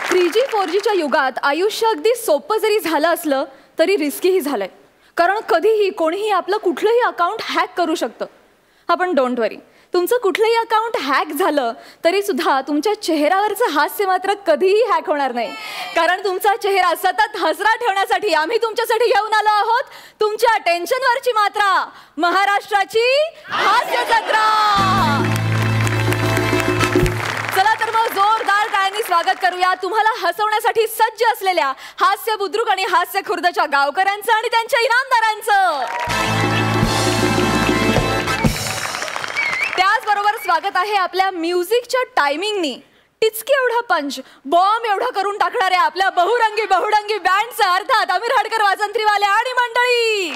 3G 4Gच्या युगात आयुष्य अगदी सोपं जरी झालं असलं तरी रिस्कीही झालंय, कारण कधीही कोणीही आपलं कुठलंही अकाउंट हॅक करू शकतं. पण डोंट वरी, तुमचं कुठलंही अकाउंट हॅक झालं तरी सुद्धा तुमच्या चेहऱ्यावरचं हास्य मात्र कधीही हॅक होणार नाही, कारण तुमचा चेहरा सतत हसरा ठेवण्यासाठी आम्ही तुमच्यासाठी घेऊन आलो आहोत तुमच्या टेन्शनवरची मात्रा, महाराष्ट्राची हास्य जत्रा. चला तर मग जोरदार टाळ्यांनी स्वागत करूया तुम्हाला हसवण्यासाठी सज्ज असलेल्या हास्य बुद्रुक आणि हास्य खुर्दच्या गावकऱ्यांचं आणि त्यांच्या इनामदारांचं. त्याचबरोबर स्वागत आहे आपल्या म्युझिकच्या टायमिंगनी टिचकी एवढा पंच बॉम्ब एवढा करून टाकणाऱ्या आपल्या बहुरंगी बँडचं, अर्थात आमिर हडकर वाजंत्रीवाले आणि मंडळी.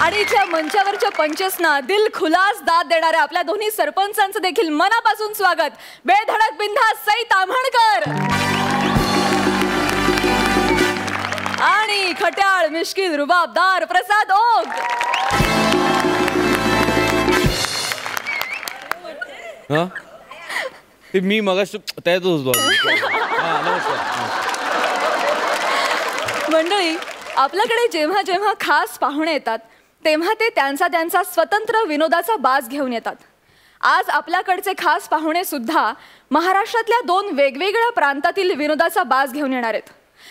आणि इथल्या मंचावरच्या पंचसना दिल खुलास दाद देणाऱ्या आपल्या दोन्ही सरपंचांचं देखील मनापासून स्वागत. बेधडक बिंदास सई ताम्हणकर आणि खट्याळ मिश्किल रुबाबदार प्रसाद ओक. मी मगाशी तयार होतो. मंडळी, आपल्याकडे जेव्हा जेव्हा खास पाहुणे येतात तेव्हा ते त्यांचा स्वतंत्र विनोदाचा बाज घेऊन येतात. आज आपल्याकडचे खास पाहुणे सुद्धा महाराष्ट्रातल्या 2 वेगवेगळ्या प्रांतातील विनोदाचा बाज घेऊन येणार आहेत.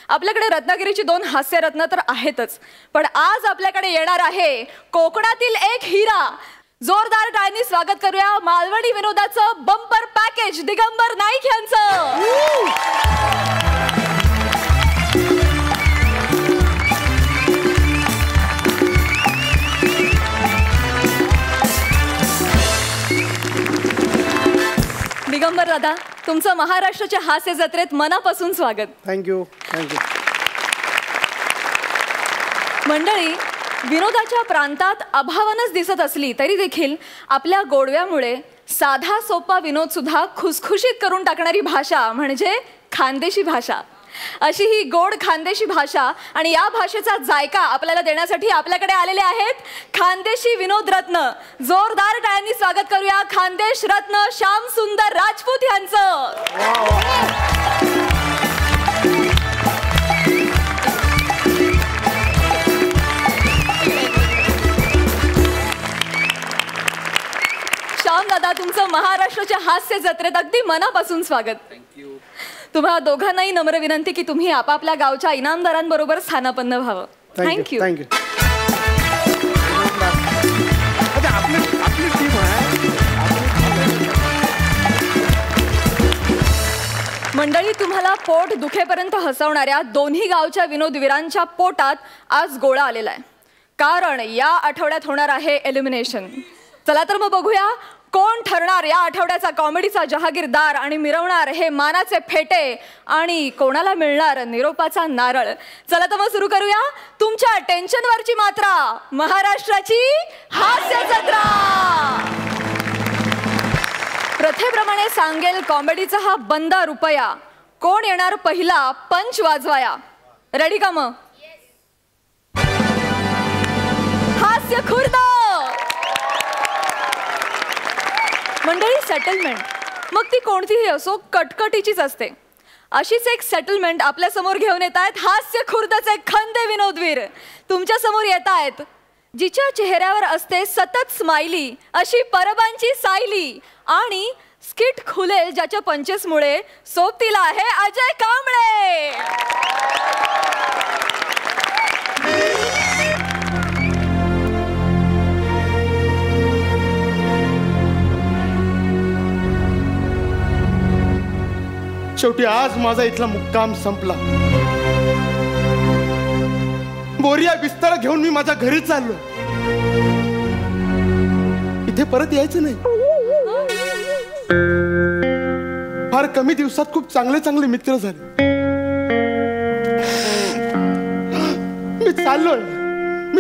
आपल्याकडे रत्नागिरीची 2 हास्यरत्न तर आहेतच, पण आज आपल्याकडे येणार आहे कोकणातील एक हिरा. जोरदार टाळ्यांनी स्वागत करूया मालवणी विनोदाचं बंपर पॅकेज दिगंबर नाईक यांचं. दिगंबर दादा, तुमचं महाराष्ट्राच्या हास्य जत्रेत मनापासून स्वागत. थँक्यू. मंडळी, विनोदाच्या प्रांतात अभावानच दिसत असली तरी देखील आपल्या गोडव्यामुळे साधा सोपा विनोद सुद्धा खुसखुशीत करून टाकणारी भाषा म्हणजे खानदेशी भाषा. अशी ही गोड खानदेशी भाषा आणि या भाषेचा जायका आपल्याला देण्यासाठी आपल्याकडे आलेले आहेत खानदेशी विनोद रत्न. जोरदार टाळ्यांनी स्वागत करूया खानदेश रत्न श्याम सुंदर राजपूत यांचं. श्याम दादा, तुमचं महाराष्ट्राच्या हास्य जत्रेत अगदी मनापासून स्वागत. थँक्यू. तुम्हा दोघांनाही नम्र विनंती की तुम्ही आपापल्या गावच्या इनामदारांबरोबर स्थानापन्न व्हावं. थँक्यू. मंडळी, तुम्हाला पोट दुखेपर्यंत हसवणाऱ्या दोन्ही गावच्या विनोदवीरांच्या पोटात आज गोळा आलेला आहे, कारण या आठवड्यात होणार आहे एलिमिनेशन. चला तर मग बघूया कोण ठरणार या आठवड्याचा कॉमेडीचा जहागीरदार आणि मिरवणार हे मानाचे फेटे आणि कोणाला मिळणार निरोपाचा नारळ. चला तर मग सुरू करूया तुमच्या टेन्शनवरची मात्रा, महाराष्ट्राची हास्य जत्रा. प्रथेप्रमाणे सांगेल कॉमेडीचा हा बंदा रुपया, कोण येणार पहिला पंच वाजवाया. रेडी का मग? हास्य खुर्द. मंडळी, सेटलमेंट मग ती कोणतीही असो कटकटीचीच असते. अशीच एक सेटलमेंट आपल्या समोर घेऊन येत आहेत हास्य खुर्दचे खंदे विनोदवीर. तुमच्या समोर येत आहेत जिच्या चेहऱ्यावर असते सतत स्माइली अशी परबांची सायली आणि स्किट खुलेल ज्याच्या पंचेसमुळे सोबतीला आहे अजय कांबळे. शेवटी आज माझा इथला मुक्काम संपला. बोरिया बिस्तर घेऊन मी माझ्या घरी चाललो. इथे परत यायचं नाही. फार कमी दिवसात खूप चांगले मित्र झाले. मी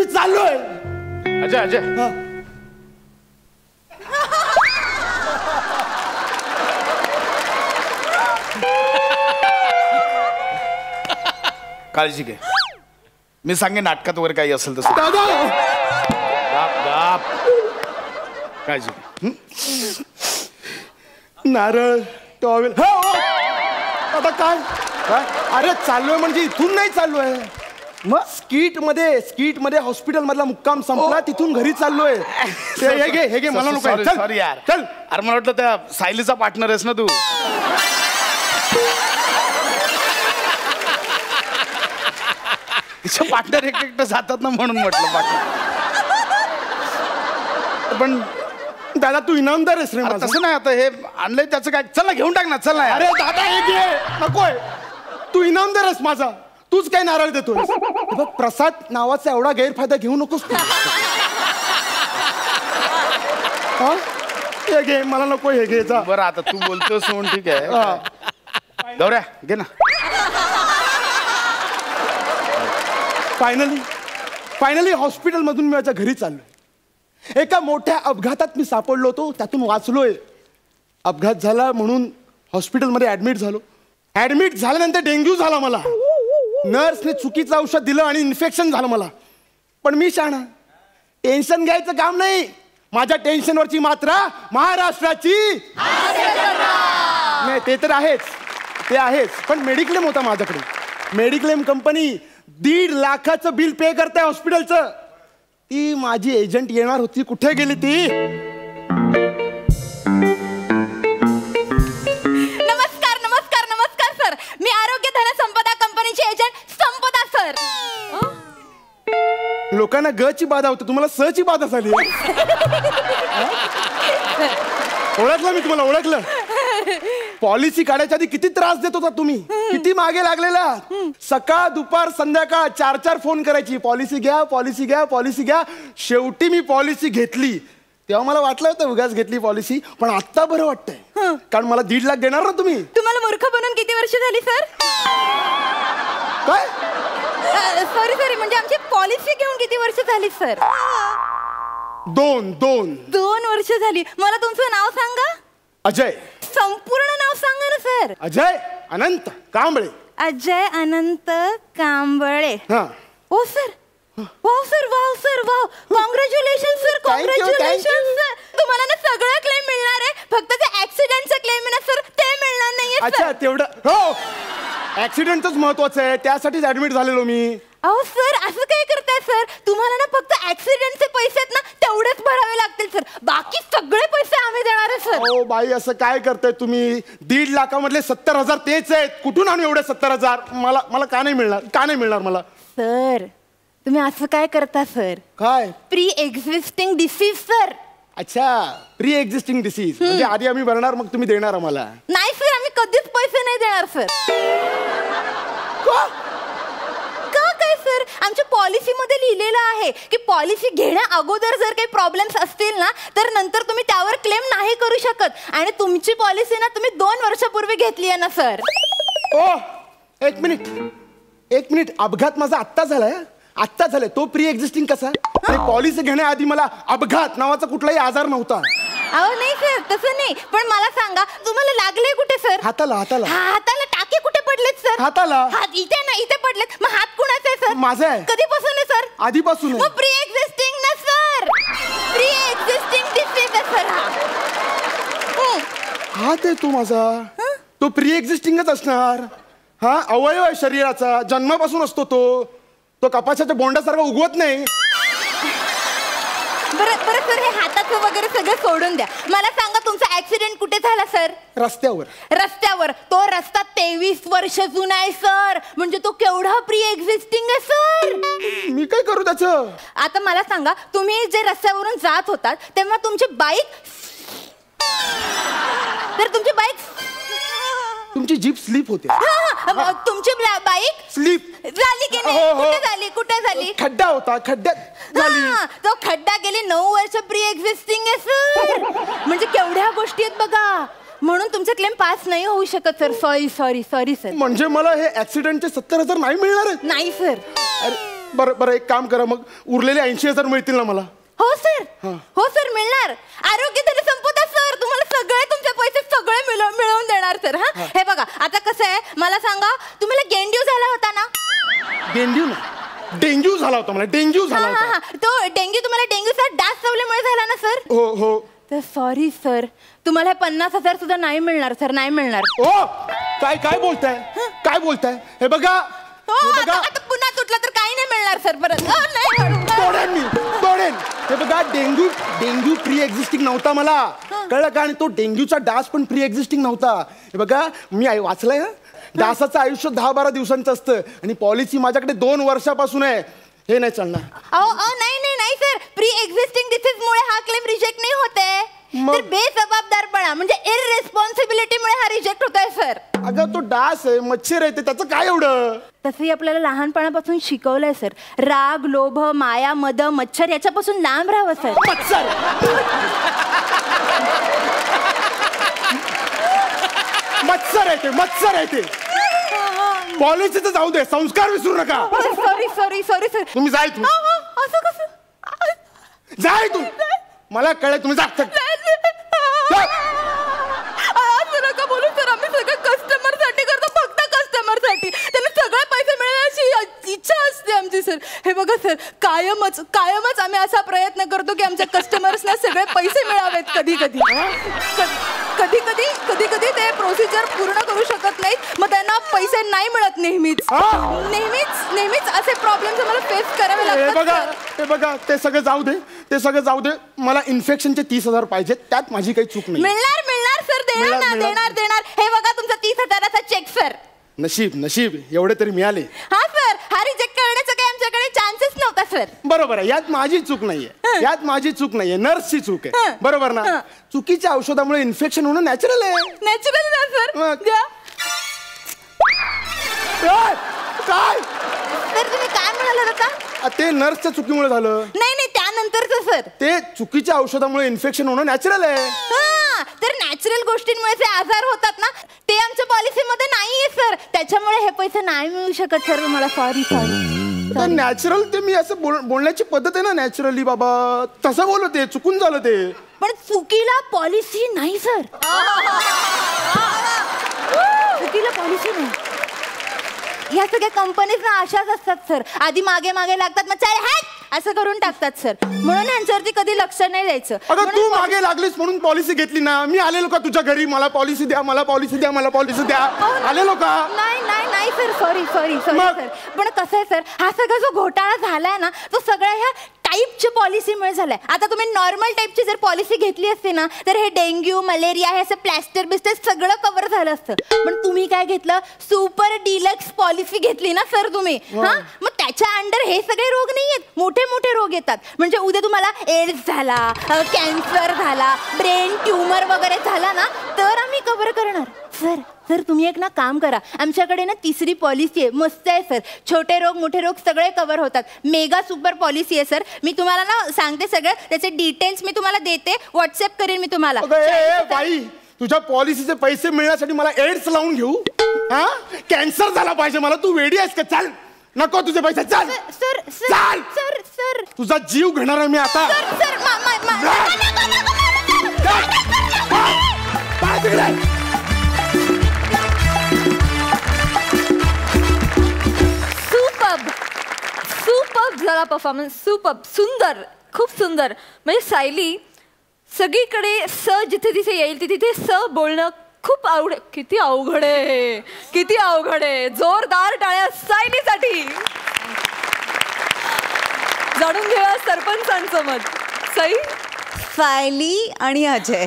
चाललोय. अजय काळजी घे. मी सांगे नाटकात वगैरे काही असेल तसं. नारळ टॉवेल आता काय काय? अरे चाललोय म्हणजे इथून नाही चाललोय मग स्कीट मध्ये हॉस्पिटल मधला मुक्काम संपला तिथून घरी चाललोय हे घे मला नको सॉरी चल, सॉरी यार चल अरे मला वाटलं त्या सायलीचा पार्टनर आहेस ना तू तिचे पार्टनर एकटं जातात ना म्हणून म्हटलं बाकी पण दादा तू इनामदार आहेस रे अरे माझा. तसं नाही आता हे आणलंय त्याचं काय चल ना घेऊन टाक ना चल ना यार. अरे दादा हे घे नकोय तू इनामदार आहेस माझा तूच काय नारळ देतोय बघ प्रसाद नावाचा एवढा गैरफायदा घेऊ नकोस तू हा? हे घे मला नको हे घे जा बरं आता तू बोलतोस म्हणून ठीक आहे गौऱ्या घे ना फायनली हॉस्पिटल मधून मी माझ्या घरी चाललोय एका मोठ्या अपघातात मी सापडलो होतो त्यातून वाचलोय अपघात झाला म्हणून हॉस्पिटलमध्ये ऍडमिट झालो ऍडमिट झाल्यानंतर डेंग्यू झाला मला नर्सने चुकीचं औषध दिलं आणि इन्फेक्शन झालं मला पण मी शहाणा टेन्शन घ्यायचं काम नाही माझ्या टेन्शनवरची मात्रा महाराष्ट्राची नाही ते तर आहेच पण मेडिक्लेम होता माझ्याकडे मेडिक्लेम कंपनी 1.5 लाखाचं बिल पे करते हॉस्पिटलचं ती माझी एजंट येणार होती कुठे गेली ती नमस्कार नमस्कार नमस्कार सर मी आरोग्य धन संपदा कंपनीची एजंट संपदा सर लोकांना ग ची बाधा होती तुम्हाला स ची बाधा झाली ओळखलं मी तुम्हाला ओळखलं पॉलिसी काढायच्या आधी किती त्रास देत होता तुम्ही किती मागे लागलेला सकाळ दुपार संध्याकाळ 4 फोन करायची पॉलिसी घ्या शेवटी मी पॉलिसी घेतली तेव्हा मला वाटलं होतं उगाच घेतली पॉलिसी पण आत्ता बरं वाटतंय कारण मला 1.5 लाख देणार ना तुम्ही तुम्हाला मूर्ख बनून किती वर्ष झाली सर काय सॉरी म्हणजे आमची पॉलिसी घेऊन किती वर्ष झाली सर 2 वर्ष झाली मला तुमचं नाव सांगा अजय संपूर्ण नाव सांगा ना सर अजय अनंत कांबळे अजय अनंत कांबळे हा हो sir wow congratulation sir Thank you. Congratulation sir तुम्हाला ना सगळं क्लेम मिळणार आहे फक्त ते ऍक्सिडेंटचं क्लेम आहे ना सर ते मिळणार नाहीये अच्छा सर तेवढं हो ऍक्सिडेंटच महत्वाचं आहे त्यासाठीच ऍडमिट झालेलो मी अहो सर असं काय करताय सर तुम्हाला ना फक्त ऍक्सिडेंटचे पैसे आहेत ना तेवढेच भरावे लागतील सर बाकी सगळे पैसे आम्ही देणार आहे सर ओ बाई असं काय करताय तुम्ही 1.5 लाखामधले 70,000 तेच आहेत कुठून आणू एवढे 70,000 मला का नाही मिळणार मला सर तुम्ही असं काय करता सर काय प्री एक्झिस्टिंग डिसीज सर अच्छा प्री एक्झिस्टिंग डिसीज म्हणजे आधी आम्ही भरणार मग तुम्ही देणार आम्हाला नाही सर आम्ही कधीच पैसे नाही देणार सर का काय सर आमच्या पॉलिसीमध्ये लिहिलेलं आहे की पॉलिसी घेण्या अगोदर जर काही प्रॉब्लेम्स असतील ना तर नंतर तुम्ही त्यावर क्लेम नाही करू शकत आणि तुमची पॉलिसी ना तुम्ही 2 वर्षापूर्वी घेतली आहे ना सर ओ एक मिनिट अपघात माझा आत्ता झालाय तो प्री एक्झिस्टिंग कसा पॉलिसी घेण्याआधी मला अपघात नावाचा कुठलाही आजार नव्हता अहो नाही सर तसं नाही पण मला सांगा तुम्हाला लागले कुठे सर हाताला हाताला टाके कुठे पडलेत सर हाताला हात इथे ना इथे पडलेत मग हात कुणाचा आहे सर माझा आहे कधीपासून आहे सर आधीपासून आहे. मग प्री एक्झिस्टिंग ना सर प्री एक्झिस्टिंग डिसीज आहे सर हात आहे तो माझा तो प्री एक्झिस्टिंगच असणार हा अवयव आहे शरीराचा जन्मापासून असतो तो कपाशाच्या बोंडासारखा उगवत नाही बरं सर हे हाताचं वगैरे सगळं सोडून द्या मला सांगा तुमचा ऍक्सिडेंट कुठे झाला सर रस्त्यावर तो रस्ता 23 वर्ष जुना आहे सर म्हणजे तो केवढा प्री एक्झिस्टिंग आहे सर मी काय करू त्याचं आता मला सांगा तुम्ही जे रस्त्यावरून जात होतात तेव्हा तुमची बाईक तुमची जीप स्लीप होते तुमची बाईक स्लीप झाली की हो, हो. नाही कुठे झाली खड्डा होता खड्ड्यात झाली हा, तो खड्डा गेली 9 वर्ष प्री एक्झिस्टिंग आहे सर म्हणजे केवढ्या गोष्टी आहेत बघा म्हणून तुमचं क्लेम पास नाही होऊ शकत सर सॉरी सर म्हणजे मला हे ऍक्सिडेंटचे 70,000 नाही मिळणार आहेत नाही सर अरे बरं एक काम करा मग उरलेले 80,000 मिळतील ना मला हो सर मिळणार आरोग्य धन संपदा सर तुम्हाला सगळे तुमचे पैसे सगळे मिळवून देणार सर हा हे बघा आता कसं आहे मला सांगा तुम्हाला गेंड्यू झाला होता ना डेंग्यू झाला होता मला डेंग्यू झाला होता तो डेंग्यू तुम्हाला डेंग्यूचा डास चावल्यामुळे झाला ना सर हो सॉरी सर, तुम्हाला 50,000 सुद्धा नाही मिळणार सर, नाही मिळणार. ओ काय काय बोलताय, काय बोलताय? हे बघा, हो, हे बघा, आता पुन्हा तुटलं तर काही नाही मिळणार सर परत. नाही तोडेन मी, तोडेन. हे बघा, डेंग्यू प्री एक्झिस्टिंग नव्हता मला, कळलं का? आणि तो डेंग्यूचा डास पण प्री एक्झिस्टिंग नव्हता. हे बघा, मी वाचलंय ना, डासाचं आयुष्य 10-12 दिवसांचं असतं आणि पॉलिसी माझ्याकडे 2 वर्षापासून आहे. हे नाही चालणार. नाही सर, प्री एक्झिस्टिंग डिसीज मुळे हा क्लेम रिजेक्ट नाही होते, तर बेजबाबदारपणा म्हणजे इररिस्पॉन्सिबिलिटी मुळे हा रिजेक्ट होतोय सर. अगं तो डास आहे, मच्छर आहे, त्याचं काय एवढं? तसंही आपल्याला लहानपणापासून शिकवलंय सर, राग, लोभ, माया, मद, मच्छर याच्यापासून लांब राहावं सर. मच्छर मच्छर आहे ते, मच्छर आहे ते. पॉलिसीचं जाऊ दे, संस्कार विसरू नका. Sorry sir. तुम्ही जा इथून. असं कसं? जा इथून. मला कळलं, तुम्ही जा. असं नका बोलू सर, आम्ही सगळं कस्टमर साठी करतो, फक्त कस्टमर साठी. त्यांना सगळे पैसे मिळण्याची इच्छा असते आमची सर. हे बघा सर, कायमच आम्ही असा प्रयत्न करतो की आमच्या कस्टमर्सना सगळे पैसे मिळावेत. कधी ते प्रोसिजर पूर्ण करू शकत नाहीत, मग त्यांना पैसे नाही मिळत. नेहमीच असे प्रॉब्लेम्स आम्हाला फेस करावे लागतात. हे बघा, ते सगळं जाऊ दे. मला इन्फेक्शनचे 30,000 पाहिजेत, त्यात माझी काही चूक नाही. मिळणार सर, देणार. हे बघा तुमचा 30,000चा चेक सर. नशीब एवढे तरी मिळाले. हा सर, हा रिजेक्ट करण्याचा काही आमच्याकडे चान्सेस नव्हता सर. बरोबर आहे, यात माझी चूक नाहीये, नर्सची चूक आहे. बरोबर ना? चुकीच्या औषधामुळे इन्फेक्शन होणं नॅचरल आहे. नॅचरल ना सर. काय सर तुम्ही काय म्हणालात आता? ते नर्सच्या चुकीमुळे झालं. नाही त्यानंतरच सर. ते चुकीच्या औषधामुळे इन्फेक्शन होणं नॅचरल आहे. तर नॅचरल गोष्टींमुळे जे आजार होतात ना, ते आमच्या पॉलिसीमध्ये नाहीये सर. त्याच्यामुळे हे पैसे नाही मिळू शकत सर. मला सॉरी. नॅचरल ते मी असं बोलण्याची पद्धत आहे ना, नॅचरली बाबा, तसं बोलत आहे, चुकून झालं ते. पण चुकीला पॉलिसी नाही सर. चुकीला पॉलिसी नाही. ह्या सगळ्या कंपनीज ना अशाच असतात सर, आधी मागे लागतात, मग चल हॅट असं करून टाकतात सर. म्हणून ह्यांच्यावरती कधी लक्ष नाही द्यायचं. अगं तू मागे लागलीस म्हणून पॉलिसी घेतली ना. मी आलेलो का तुझ्या घरी, मला पॉलिसी द्या, मला पॉलिसी द्या, आलेलो का? नाही सर, सॉरी सर. पण कसं आहे सर, हा सगळा जो घोटाळा झालाय ना, तो सगळ्या ह्या टाईपच्या पॉलिसीमुळे झालाय. आता तुम्ही नॉर्मल टाईपची जर पॉलिसी घेतली असते ना, तर हे डेंग्यू, मलेरिया, हे असं प्लॅस्टर बिस्टर सगळं कव्हर झालं असतं. पण तुम्ही काय घेतलं, सुपर डिलक्स पॉलिसी घेतली ना सर तुम्ही. मग त्याच्या अंडर हे सगळे रोग नाही आहेत, मोठे रोग येतात. म्हणजे उद्या तुम्हाला एड्स झाला, कॅन्सर झाला, ब्रेन ट्युमर वगैरे झाला ना, तर आम्ही कव्हर करणार सर. तुम्ही एक ना काम करा, आमच्याकडे ना 3री पॉलिसी आहे, मस्त आहे सर. छोटे रोग मोठे रोग सगळे कव्हर होतात. मेगा सुपर पॉलिसी आहे सर. मी तुम्हाला ना सांगते सगळं, त्याचे डिटेल्स मी तुम्हाला देते, व्हॉट्सअप करेन मी तुम्हाला. बाई, तुझ्या पॉलिसीचे पैसे मिळण्यासाठी मला एड्स लावून घेऊ? कॅन्सर झाला पाहिजे मला? तू वेडी आहेस का? चाल, नको तुझे पैसे, चाल सर. तुझा जीव घेणार आहे मी आता. सुपर्ब झाला परफॉर्मन्स. सुंदर, खूप सुंदर. म्हणजे सायली सगळीकडे जिथे तिथे येईल तिथे बोलणं खूप किती अवघड आहे. जोरदार टाळ्या सायलीसाठी. जाणून घेऊया सरपंचांचं मत. सायली आणि अजय,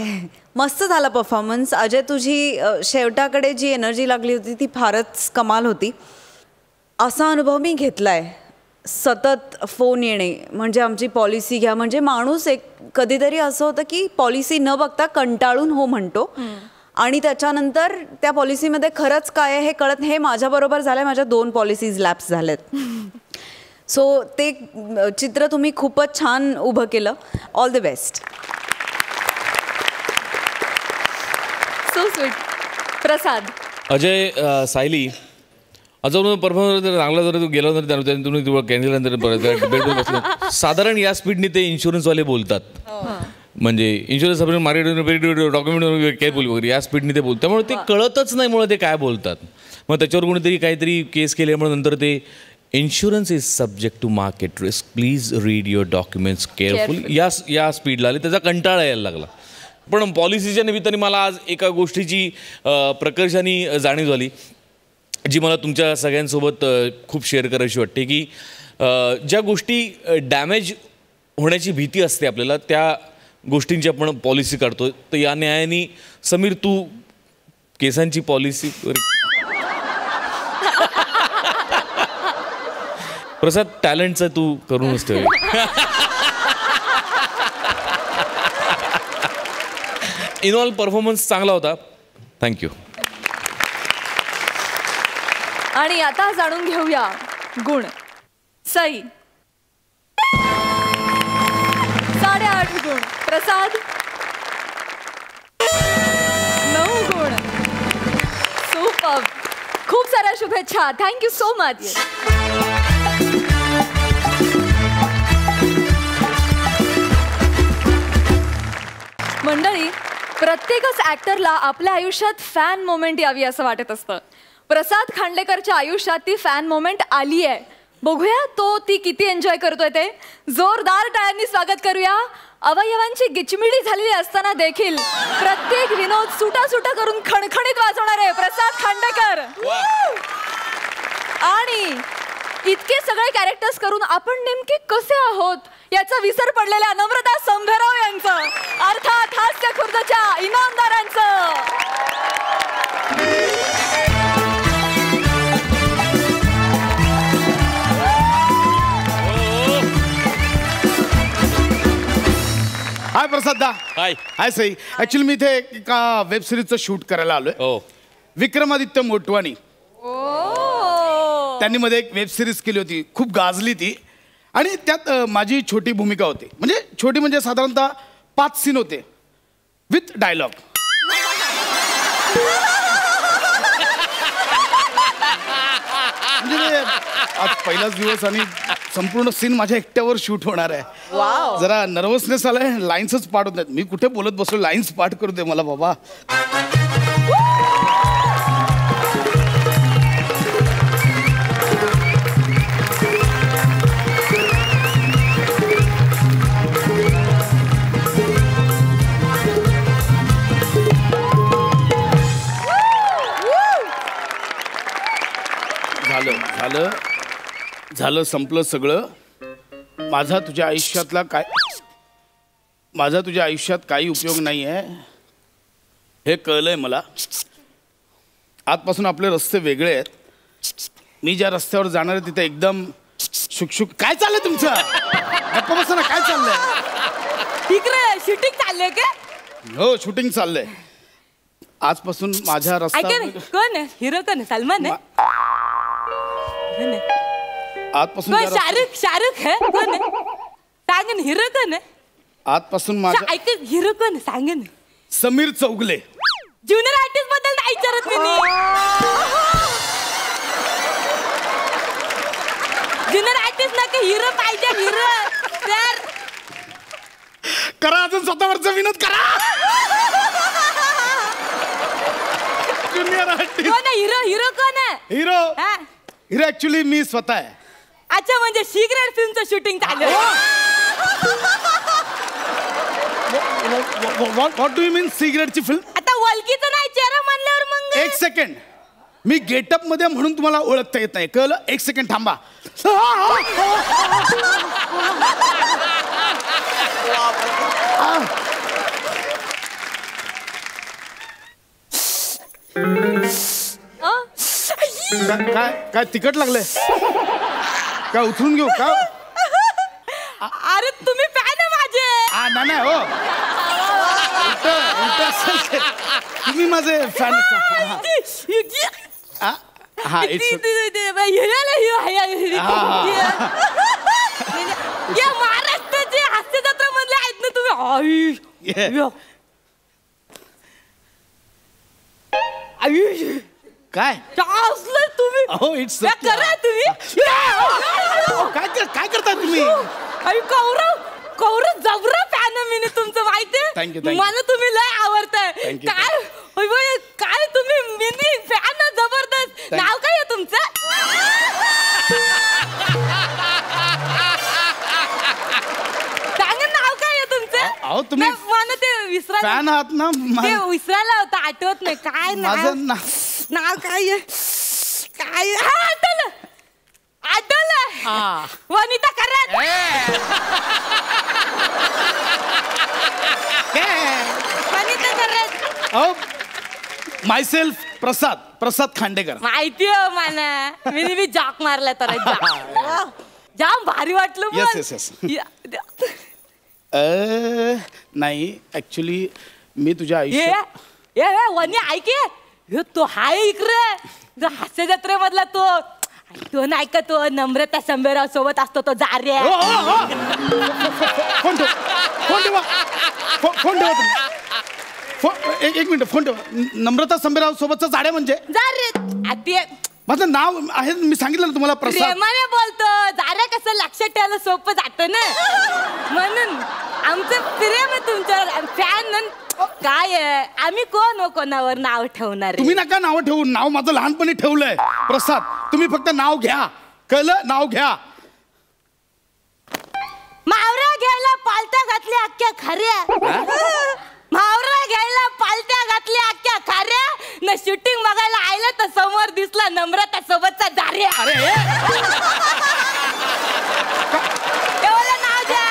मस्त झाला परफॉर्मन्स. अजय, तुझी शेवटाकडे जी एनर्जी लागली होती ती फारच कमाल होती. असा अनुभव मी घेतलाय, सतत फोन येणे, म्हणजे आमची पॉलिसी घ्या. म्हणजे माणूस कधीतरी असं होतं की पॉलिसी न बघता कंटाळून हो म्हणतो, आणि त्याच्यानंतर त्या पॉलिसीमध्ये खरंच काय आहे हे कळत. हे माझ्याबरोबर झालंय, माझ्या 2 पॉलिसीज लॅप्स झाल्यात. सो ते चित्र तुम्ही खूपच छान उभं केलं. All the best. So sweet. Prasad. Ajay, Sayali, अजून परफॉर्मन्स जर चांगला जर तू गेला तर तुम्ही तुला कॅन्सर साधारण या स्पीडने ते इन्शुरन्सवाले बोलतात. म्हणजे इन्शुरन्स मार्केट डॉक्युमेंट केअरफुल वगैरे या स्पीडने ते बोलतात. त्यामुळे ते कळतच नाही मुळे ते काय बोलतात. मग त्याच्यावर कोणीतरी काहीतरी केस केल्यामुळे नंतर ते insurance is subject to market risk, please read your documents careful, या स्पीडला आले. त्याचा कंटाळा यायला लागला. पण पॉलिसीच्या निमित्ताने मला आज एका गोष्टीची प्रकर्षाने जाणीव झाली, जी मला तुमच्या सगळ्यांसोबत खूप शेअर करायची वाटते, की ज्या गोष्टी डॅमेज होण्याची भीती असते आपल्याला, त्या गोष्टींची आपण पॉलिसी काढतो. तर या न्यायाने समीर, तू केसांची पॉलिसी प्रसाद टॅलेंटचं तू करूनच ठेव. इन ऑल परफॉर्मन्स चांगला होता. थँक्यू. आणि आता जाणून घेऊया गुण. सई 8.5 गुण. प्रसाद 9 गुण. सुपर. खूप साऱ्या शुभेच्छा. Thank you so much. मंडळी, प्रत्येकच ऍक्टरला आपल्या आयुष्यात फॅन मोमेंट यावी असं वाटत असतं. प्रसाद खांडेकरच्या आयुष्यात ती फॅन मोमेंट आली आहे. बघूया तो ती किती एन्जॉय करतोय ते. जोरदार टाळ्यांनी स्वागत करूया. अवयवांची गिचमिडी झालेली असताना देखील प्रत्येक विनोद सुटा करून खणखणीत वाजवणारे प्रसाद खांडेकर. आणि इतके सगळे कॅरेक्टर्स करून आपण नेमके कसे आहोत याचा विसर पडलेल्या नम्रता संभेराव यांचं, अर्थात हास्य खुर्दच्या इनामदारांचं. हाय प्रसाद दा. हाय. हाय सई. ऍक्च्युली मी इथे एका वेब सिरीजचं शूट करायला आलोय. हो. विक्रमादित्य मोटवानी त्यांनी मध्ये एक वेब सिरीज केली होती, खूप गाजली ती. आणि त्यात माझी छोटी भूमिका होती. म्हणजे छोटी म्हणजे साधारणतः 5 सीन होते विथ डायलॉग. म्हणजे आज पहिलाच दिवस आणि संपूर्ण सीन माझ्या एकट्यावर शूट होणार आहे. जरा नर्वसनेस आलाय. लाईन्सच पाठ होत नाहीत. मी कुठे बोलत बसलो, लाईन्स पाठ करू दे मला बाबा. झालं संपलं सगळं. माझा तुझ्या आयुष्यात काही उपयोग नाही आहे हे कळलंय मला. आजपासून आपले रस्ते वेगळे आहेत. मी ज्या रस्त्यावर जाणार आहे तिथे एकदम शुकशुक. काय चाललंय तुमचं? गप्पा बसा ना. काय चाललंय? इकडे शूटिंग चाललंय का? हो, शूटिंग चाललंय. आजपासून माझ्या रस्ता. कोण आहे हिरो? कोण? सलमान आहे? आजपासून शाहरुख है? कोण आहे? सांग ना. हिरो कोण आहे? आजपासून माझ्या ऐक, हिरो कोण आहे? सांग ना. समीर चौगले. ज्युनियर आर्टिस्ट बद्दल नाही विचारत मी. ज्युनियर आर्टिस्ट ना का हिरो पाहिजे. हिरो तर करा, अजून स्वतःवरचा विनोद करा. ज्युनियर आर्टिस्ट कोण आहे? हिरो कोण आहे? हिरो ऍक्च्युली मी स्वतः आहे. अच्छा, म्हणजे सिक्रेट फिल्मचं शूटिंग चालू आहे. व्हॉट डू यू मीन सिक्रेटची फिल्म? आता वल्कीचं नाही चेहरा म्हणल्यावर मग. एक सेकंड. मी गेटअप मध्ये म्हणून तुम्हाला ओळखता येत नाही, कळलं? एक सेकंड थांबा. काय तिखट लागलंय? काय उचलून घेऊ का? अरे तुम्ही फॅन आहे माझे. नाही हो, तुम्ही माझे फॅन. महाराष्ट्राचे हास्य जत्रा मधले आहेत ना तुम्ही. काय तुम्ही? हो, इट्स करा तुम्ही. काय करता तुम्ही? कौरव जबरा फॅन मी तुमचं माहितीये. थँक्यू. मला तुम्ही लय आवडताय. काय तुम्ही मिनी फॅन जबरदस्त. नाव काय आहे तुमचं? सांगा नाव काय आहे तुमचं? तुम्ही मला ते विसरायला फॅन आहात ना ते विसरायला होतं आठवत नाही काय माझं नाव काय आहे? काय हा आठवलं वनिता कराड वनिता कराड मायसेल्फ प्रसाद खांडेकर. माहिती हो मला मी जाक मारला तर जाम भारी वाटलं Yes, पण. yes, yes. या- नाही ऍक्च्युली मी तुझ्या ये आयुष्यात ये वनी ऐके ह्यो तो हाय इकडे जो हास्य जत्रेमधला तो नाही का तो नम्रता संभेराव सोबत असतो तो जार्या फोन ठेवा एक मिनिट फोन ठेवा. नम्रता संभेराव सोबतचा जाड्या म्हणजे जार्या माझं नाव आहे मी सांगितलं ना तुम्हाला प्रसाद. प्रेमाने बोलतो जार्या कसं लक्षात ठेवायला सोपं जातं ना म्हणून आमचं प्रेम आहे तुमच्यावर फॅन काय आहे आम्ही कोणावर नाव ठेवणार आहे? तुम्ही नका नाव ठेवू. नाव माझं लहानपणी ठेवलंय प्रसाद. तुम्ही फक्त नाव घ्या. कळलं? नाव घ्या. मावरा घ्यायला पालत्या घातल्या अख्ख्या खऱ्या मावरा घ्यायला पालत्या घातल्या अख्ख्या खऱ्या न शूटिंग बघायला आयला तर समोर दिसला नम्रता सोबतचा जार्या. एवढं नाव घ्या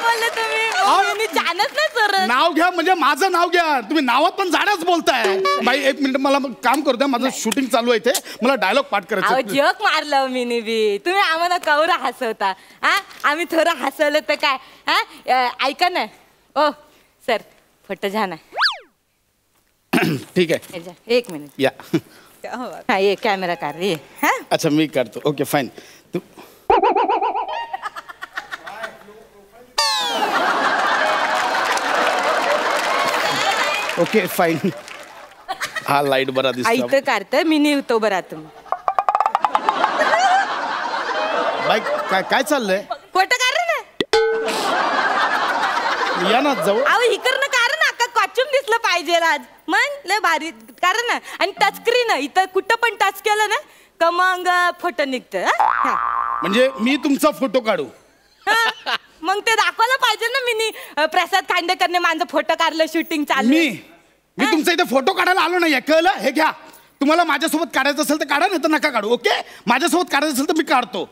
बोलले तुम्ही छानच नाही सर. नाव घ्या म्हणजे माझं नाव घ्या. तुम्ही नावात पण जाड्याच बोलताय. बाई एक मिनिट मला काम करू द्या. माझं शूटिंग चालू आहे इथे. मला डायलॉग पाठ करायचं. जग मारलं मी बी तुम्ही आम्हाला कवरा हसवता हा आम्ही थोडं हसवलं तर काय हा ऐका ना ओ सर फोटो छान आहे. ठीक आहे एक मिनिट या. हा ये कॅमेरा काढ ये हा अच्छा मी काढतो. Okay fine. Okay fine. हा लाईट बरा दिसतो. इथं काढतोय मी निघतो बरं तुम्ही बाई काय चाललंय? फोटो काढ ना या ना जाऊ. अहो इकडनं काढ ना अख्खा कॉस्ट्युम दिसलं पाहिजे आज मग लय भारी काढ ना आणि टच स्क्रीन इथं कुठं पण टच केलं ना का मग फोटो निघतं म्हणजे मी तुमचा फोटो काढू? मग ते दाखवायला पाहिजे ना मी प्रसाद खांडेकरने माझं फोटो काढलं शूटिंग चालू मी तुमचा इथे फोटो काढायला आलो नाही. कळलं? हे घ्या. तुम्हाला माझ्यासोबत काढायचं असेल तर काढा नाही तर नका काढू. ओके माझ्यासोबत काढायचं असेल तर मी काढतो.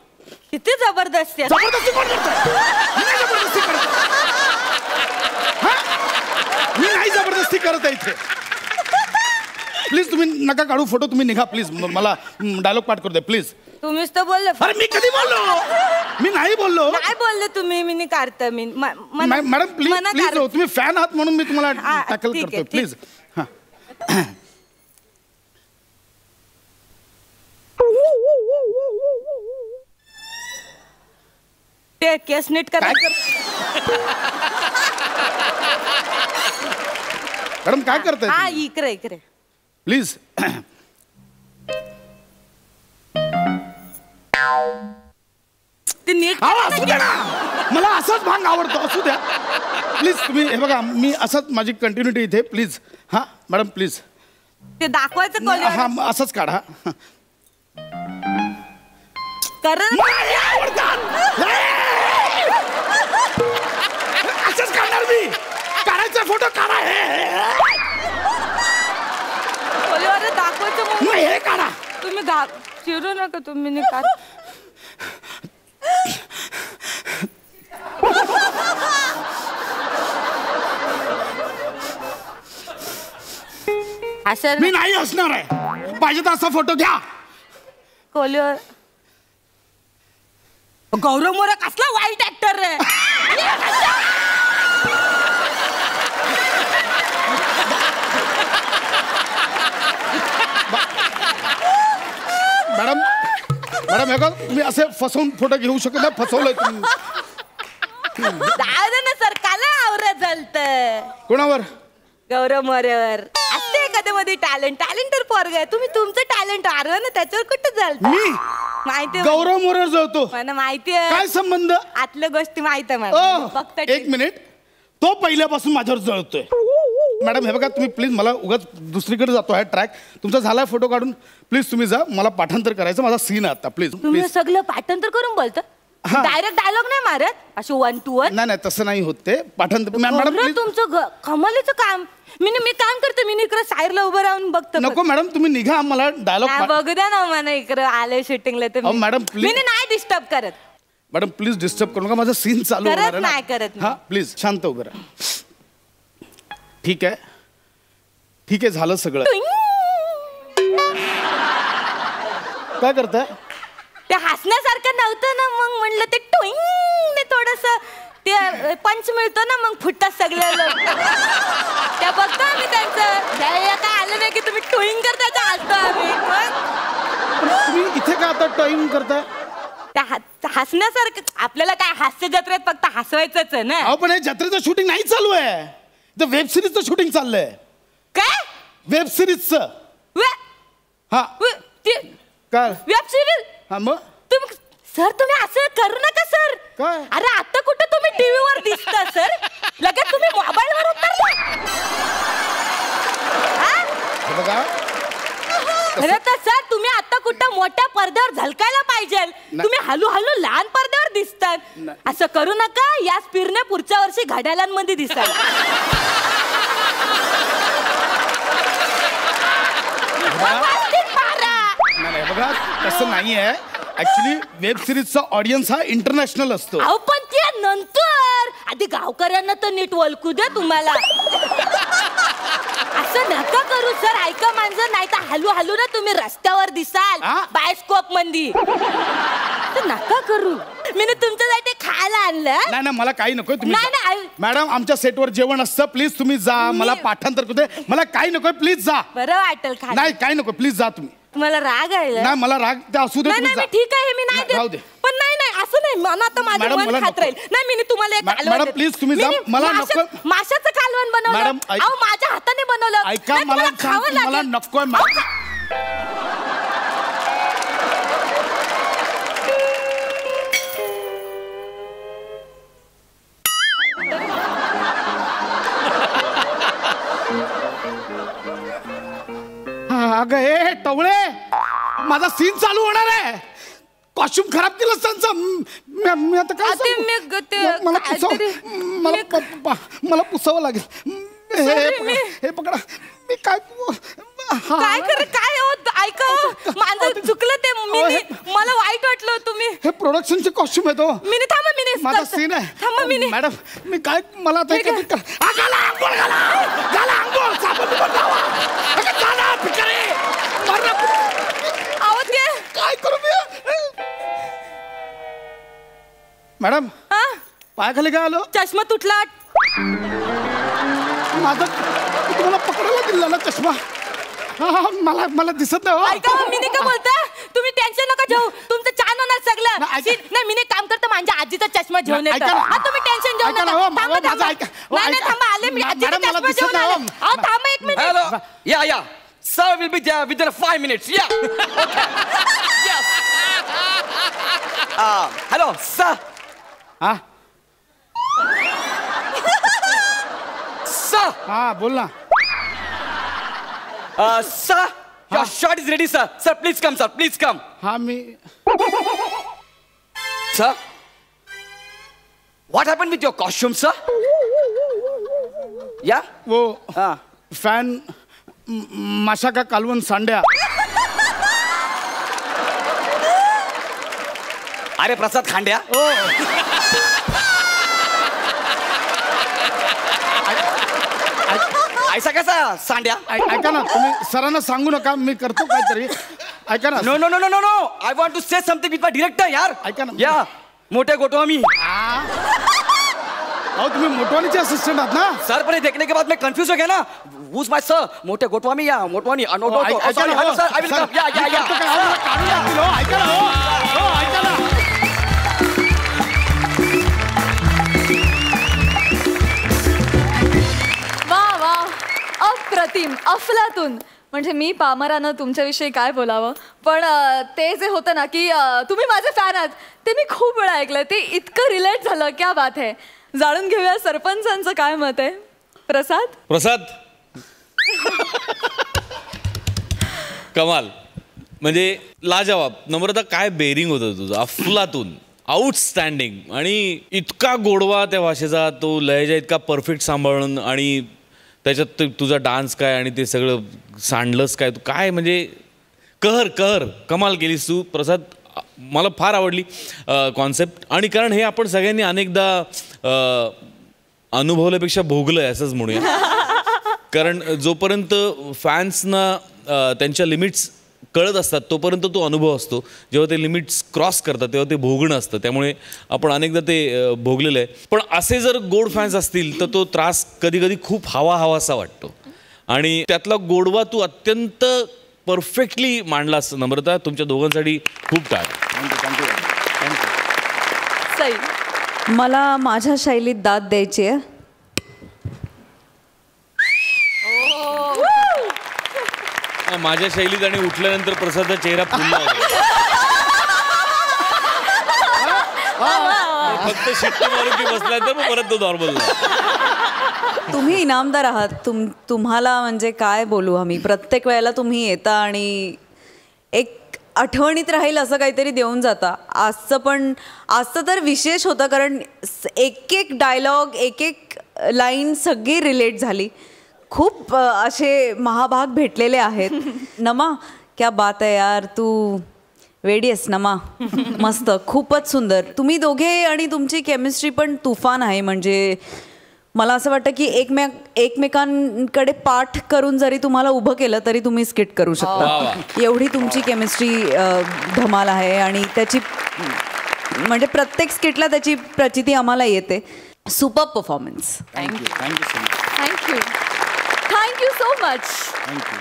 किती जबरदस्ती जबरदस्ती कोण करतोय? मी नाही जबरदस्ती करत. मी नाही जबरदस्ती करत आहे इथे. प्लीज तुम्ही नका काढू फोटो. तुम्ही निघा प्लीज. मला डायलॉग पाठ करू द्या प्लीज. तुम्हीच तर बोलले अरे मी कधी बोललो? मी नाही बोललो. काय बोलले तुम्ही मी काढतं मी मॅडम प्लीज प्लीज तुम्ही फॅन आहात म्हणून मी तुम्हाला टॅकल ठीक आहे, करतोय प्लीज. ते केस नीट करा. मॅडम काय करताय? हा इकडे प्लीज. ते नीट असू द्या ना. मला असंच भांग आवडतो. असू द्या प्लीज. तुम्ही हे बघा मी असंच माझी कंटिन्युटी इथे प्लीज. हा मॅडम प्लीज. ते दाखवायचं हा असंच काढा. असंच काढणार मी. काढायचा फोटो काढा. दाखवायचं हे काढा. तुम्ही चिरू नका तुम्ही काढ. मी नाही हसणार आहे. पाहिजे तर असा फोटो घ्या. कोलीवर गौरव मोरे कसला वाईट ऍक्टर रे. मॅडम हे का तुम्ही असे फसवून फोटो घेऊ शकत नाही. फसवलंय तुम्ही. ना सर काला आवरत झालत कोणावर? गौरव मोरेवर. असते एखाद्या मध्ये टॅलेंटर पोरग आहे. तुम्ही तुमचं टॅलेंट आरवा ना त्याच्यावर कुठं झालं मी माहिती गौरव मोरेवर जळतो? मला माहिती आहे. काय संबंध? आतल्या गोष्टी माहित आहे मला. फक्त एक मिनिट. तो पहिल्यापासून माझ्यावर जळतोय. मॅडम हे बघा तुम्ही प्लीज मला उगाच दुसरीकडे जातो आहे ट्रॅक. तुमचा झालाय फोटो काढून. प्लीज तुम्ही जा. मला पाठांतर करायचं. माझा सीन आहे आता. प्लीज तुम्ही सगळं पाठांतर करून बोलता. डायरेक्ट डायलॉग नाही मारत, अशी 1 to 1. नाही तसं नाही होत ते. पाठांतर मॅडम प्लीज. तुमचं कमालीचं काम. मी काम करते, मी इकडे साईडला उभं राहून बघतो. नको मॅडम, तुम्ही निघा, मला डायलॉग बघू द्या ना मला इकडे आले शूटिंगला तर मॅडम प्लीज. मी नाही डिस्टर्ब करत. मॅडम प्लीज डिस्टर्ब करू नका, माझा सीन चालू होणार आहे ना. नाही करत. हा प्लीज शांत उभं राहा. ठीक आहे झालं सगळं. काय करताय? ते हसण्यासारखं नव्हतं ना, मग म्हणलं ते टोईंग ते थोडस ते पंच मिळतो ना, मग फुटतात सगळे लोक. त्या बघतो आम्ही त्यांचं काय आलं नाही की तुम्ही टोईंग करता, हसतो आम्ही. तुम्ही इथे का आता टॉईंग करताय? त्या हसण्यासारखं आपल्याला काय हास्य जत्रेत फक्त हसवायचंच आहे ना. अहो पण हे जत्रेचं शूटिंग नाही चालू आहे, तर वेब सिरीजचं शूटिंग चाललंय. काय वेब सिरीजचं? हा काय वेब सिरीज? हा मग तुम्ही सर तुम्ही असं करू नका सर. काय? अरे आता कुठं तुम्ही टीव्हीवर दिसता सर, लगेच तुम्ही मोबाईलवर उतरला. बघा खरं तर सर तुम्ही आता कुठं मोठ्या पडद्यावर झलकायला पाहिजे. तुम्ही हळूहळू लहान पडद्यावर दिसतात. असं करू नका, या स्पीडने पुढच्या वर्षी घड्याळांमध्ये दिसतात. नाही बघा तसं नाही आहे. ऍक्च्युली वेब सिरीजचा ऑडियन्स हा इंटरनॅशनल असतो. अहो पण त्या नंतर आधी गावकऱ्यांना तर नीट ओळखू द्या तुम्हाला. असं नका करू सर, ऐका माणसं, नाही तर हळूहळू ना तुम्ही रस्त्यावर दिसाल बायोस्कोप मध्ये. नका करू. मी तुमच्यासाठी खायला आणलं. नाही मला काही नको. तुम्ही नाही मॅडम आमच्या सेटवर जेवण असतं, प्लीज तुम्ही जा. मला पाठांतर करू दे, मला काही नको, प्लीज जा. बरं वाटेल खा. नाही काही नको, प्लीज जा तुम्ही. तुम्हाला राग आहे? नाही मला राग ते असू दे. नाही ठीक आहे, मी नाही राहू देत. दे. पण नाही असं नाही, मला आता माझं मन खात राहील. नाही मी तुम्हाला एक कालवण मॅडम देते. प्लीज तुम्ही जा. मला नको. माशाचं कालवण बनवलं. मॅडम, अहो माझ्या हाताने बनवलं. ऐका नाही, मला तुम्हाला खावं मला लागेल. नकोय. अगं हे टवळे, माझा सीन चालू होणार आहे. कॉस्ट्युम खराब केलं त्यांचं. मी आता काय मला पुसावं लागेल. हे पकडा. मी काय काय होत? ऐका माझं चुकलं ते. मला वाईट वाटलं. तुम्ही हे प्रोडक्शनचे कॉस्ट्युम आहे तो. मी थांबा, मी माझा सीन आहे. थांबा मी मॅडम मी काय मला आता काय करू मी? मॅडम पायाखाली काय आलो? चष्मा तुटला. माझा तुम्हाला पकडायला दिला ना चष्मा. मला दिसत नाही. ऐका मी नाही का बोलता, तुम्ही टेन्शन नका घेऊ. तुमचं छान होणार सगळं. नाही मी काम करतो, माझ्या आजीचा चष्मा घेऊन येतो. तुम्ही टेन्शन घेऊ नका. नाही थांबा, आले मी आजीचा चष्मा घेऊन आले. थांबा 1 minute. Hello. Yeah. Sir will be there within 5 minutes. Yeah. Okay. Yes. Hello, sir. हा Sir. हा बोल ना. Sir, your shot is ready, sir. Sir, please come, sir. Please come. हा मी. Sir, what happened with your costume, sir? Yeah. वो fan माशा का कालवण सांड्या. अरे प्रसाद खांड्या. ऐसा कैसा सांड्या? ऐका ना तुम्ही सरांना सांगू नका, मी करतो काहीतरी. ऐका ना. No. I want to say something with my director, यार. ऐका ना. Yeah. मोटे गोटवामी. अहो तुम्ही मोटवानीचे असिस्टंट आहात ना? सर पर ये देखने के बाद मैं कंफ्यूज हो गया ना. Who's my sir? मोटे गोटवामी या Motwani? No. Sorry, hello sir. I will come. Yeah. ऐका ना. वा अप्रतिम, अफलातून. म्हणजे मी पामरानं तुमच्याविषयी काय बोलावं, पण ते जे होतं ना की तुम्ही माझे फॅन आहात ते मी खूप वेळा ऐकलं. ते इतकं रिलेट झालं, क्या बात आहे. जाणून घेऊया सरपंचांचं काय मत आहे. प्रसाद कमाल. म्हणजे लाजवाब. नम्रता काय बेरिंग होतं तुझं. आउटस्टँडिंग. आणि इतका गोडवा त्या भाषेचा, तो लहेजा इतका परफेक्ट सांभाळून, आणि त्याच्यात तुझा डान्स काय आणि ते सगळं सांडलंस काय, तू काय म्हणजे कहर कमाल केलीस तू प्रसाद. मला फार आवडली कॉन्सेप्ट. आणि कारण हे आपण सगळ्यांनी अनेकदा अनुभवल्यापेक्षा भोगलं आहे असंच म्हणूया. कारण जोपर्यंत फॅन्सना त्यांच्या लिमिट्स कळत असतात तोपर्यंत तो अनुभव असतो. जेव्हा ते लिमिट्स क्रॉस करतात तेव्हा ते भोगणं असतं. त्यामुळे आपण अनेकदा ते भोगलेलं आहे. पण असे जर गोड फॅन्स असतील तर तो त्रास कधी कधी खूप हवासा वाटतो. आणि त्यातला गोडवा तू अत्यंत परफेक्टली मांडलास नम्रता. तुमच्या दोघांसाठी खूप थँक्यू. सई, मला माझ्या शैलीत दाद द्यायची आहे. माझ्या शैलीत आणि उठल्यानंतर प्रसादचा चेहरा फुलला होता. फक्त शिट्टी मारून ती बसल्यानंतर मग परत तो नॉर्मल. तुम्ही इनामदार आहात. तुम्हाला म्हणजे काय बोलू आम्ही. प्रत्येक वेळेला तुम्ही येता आणि एक आठवणीत राहील असं काहीतरी देऊन जाता. आजचं तर विशेष होतं कारण एक डायलॉग, एक लाईन सगळी रिलेट झाली. खूप असे महाभाग भेटलेले आहेत. नमा क्या बात आहे यार, तू वेडी आहेस नमा. मस्त, खूपच सुंदर तुम्ही दोघे. आणि तुमची केमिस्ट्री पण तुफान आहे. म्हणजे मला असं वाटतं की एकमेकांकडे पाठ करून जरी तुम्हाला उभं केलं तरी तुम्ही स्किट करू शकता. एवढी तुमची केमिस्ट्री धमाल आहे. आणि त्याची म्हणजे प्रत्येक स्किटला त्याची प्रचिती आम्हाला येते. Super performance. Thank you so much.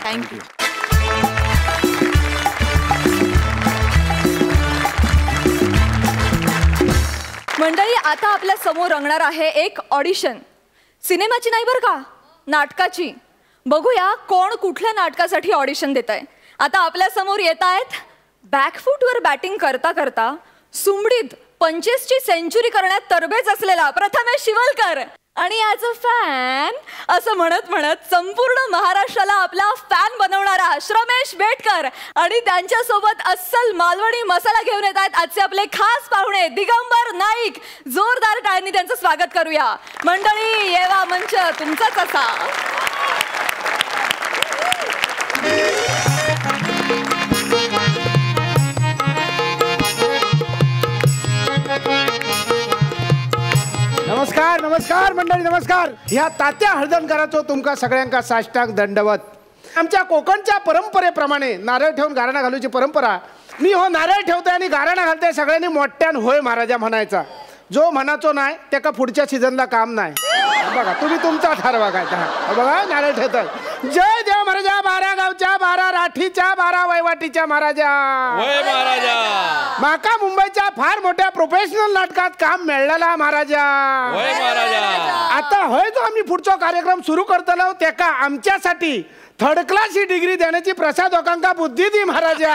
Thank you. मंडळी, आता आपल्या समोर रंगणार आहे एक ऑडिशन. सिनेमाची नाही बरं का, नाटकाची. बघूया कोण कुठल्या नाटकासाठी ऑडिशन देत आहे. आता आपल्या समोर येत आहेत बॅकफूटवर बॅटिंग करता करता सुमडीत 25ची सेंचुरी करण्यात तरबेज असलेला प्रथमेश शिवलकर. आणि ॲज अ फॅन असं म्हणत म्हणत संपूर्ण महाराष्ट्राला आपला फॅन बनवणारा श्रमेश बेटकर. आणि त्यांच्यासोबत अस्सल मालवणी मसाला घेऊन येत आहेत आजचे आपले खास पाहुणे दिगंबर नाईक. जोरदार टाळ्यांनी त्यांचं स्वागत करूया. मंडळी, येवा मंच तुमचाच असा. नमस्कार नमस्कार मंडळी, नमस्कार. ह्या तात्या हळदणकरांचो तुमका सगळ्यांका साष्टांग दंडवत. आमच्या कोकणच्या परंपरेप्रमाणे नारळ ठेवून गाराणा घालूची परंपरा. मी हो नारळ ठेवतोय आणि गाराणा घालतोय. सगळ्यांनी मोठ्यान होय महाराजा म्हणायचा. जो म्हणाचो नाही त्याका पुढच्या सीझनला काम नाही. बघा तुम्ही तुमचा ठरवा काय. बघा नारळ ठेवतात. जय देव महाराजा, 12 गावच्या 12 राठीच्या 12 वैवाटीच्या महाराजा. माका मुंबईच्या फार मोठ्या प्रोफेशनल नाटकात काम मिळाला महाराजा. आता होय जो आम्ही पुढचा कार्यक्रम सुरू करतलो त्याका आमच्यासाठी थर्ड क्लास ही डिग्री देण्याची प्रसाद लोकांका बुद्धी दी महाराजा.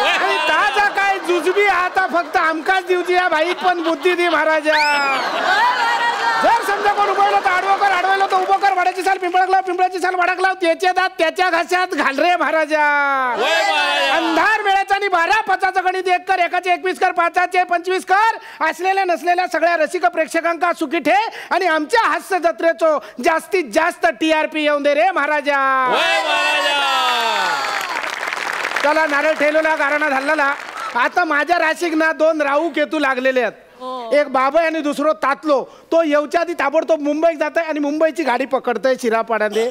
आणि ताजा काय जुजबी आता फक्त आमकाच दिवची या भाई पण बुद्धी दी महाराजा. जर समजा कोण उभं तर आडवं कर, आडवलं तर उभं कर. वडाची साल पिंपळाला, पिंपळाची साल वडाक लाव. त्याचे दात त्याच्या घासात घाल रे महाराजा. अंधार वेळेचा आणि 12 5चं गणित 1 कर, 1चे 21 कर, 5चे 25 कर. असलेल्या नसलेल्या सगळ्या रसिक प्रेक्षकांका सुखी ठे. आणि आमच्या हास्य जत्रेचो जास्तीत जास्त TRP येऊन दे रे महाराजा. चला नारळ ठेवलेला गाराणा झालेला. आता माझ्या राशीक ना 2 राहू केतू लागलेले आहेत. एक बाबा आणि दुसरं तातलो. तो येऊच्या आधी ताबडतोब मुंबईत जात आहे आणि मुंबईची गाडी पकडतोय शिरापाड्याने.